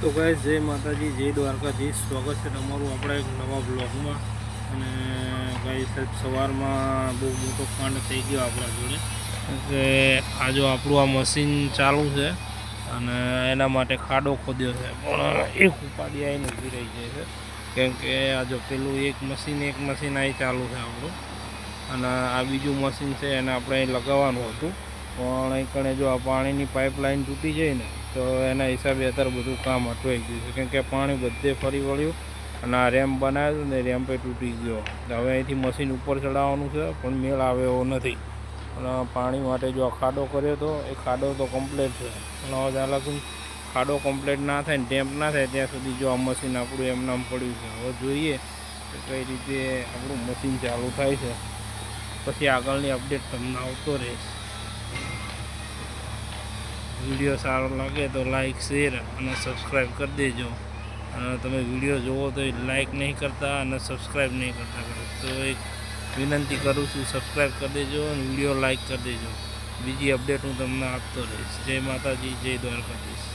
તો ગાઈસ જય માતાજી, જય દ્વારકાધીશ. સ્વાગત છે તમારું આપણા એક નવા બ્લોગમાં. અને ગાઈસ સવારમાં બહુ મોટો કાંડ થઈ ગયો આપણા જોડે કે આ જો આપણું આ મશીન ચાલુ છે અને એના માટે ખાડો ખોદ્યો છે, પણ એક ઉપાડી આવીને ઊભી રહી જાય છે. કેમ કે આ જો પેલું એક મશીન અહીં ચાલુ છે આપણું, અને આ બીજું મશીન છે એને આપણે અહીં લગાવવાનું હતું. પણ અહીં કણે જો આ પાણીની પાઇપલાઇન તૂટી જાય ને, તો એના હિસાબે અત્યારે બધું કામ અટવાઈ ગયું છે. કેમ કે પાણી બધે ફરી વળ્યું અને આ રેમ્પ બનાવ્યો ને રેમ્પે તૂટી ગયો. હવે અહીંથી મશીન ઉપર ચડાવવાનું છે, પણ મેળ આવે એવો નથી. અને પાણી માટે જો આ ખાડો કર્યો હતો, એ ખાડો તો કમ્પ્લીટ છે, પણ હવે ચાલાકું ખાડો કમ્પ્લીટ ના થાય ને ડેમ્પ ના થાય ત્યાં સુધી જો આ મશીન આપણું એમનામ પડ્યું છે. હવે જોઈએ કે કઈ રીતે આપણું મશીન ચાલુ થાય છે, પછી આગળની અપડેટ તમને આવતો રહેશે. વિડીયો સારો લાગે તો લાઈક, શેર અને સબસ્ક્રાઈબ કરી દેજો. અને તમે વિડીયો જુઓ તો લાઈક નહીં કરતા અને સબસ્ક્રાઈબ નહીં કરતા, તો એક વિનંતી કરું છું, સબસ્ક્રાઈબ કરી દેજો અને વિડીયો લાઈક કરી દેજો. બીજી અપડેટ હું તમને આપતો રહીશ. જય માતાજી, જય દ્વારકાધીશ.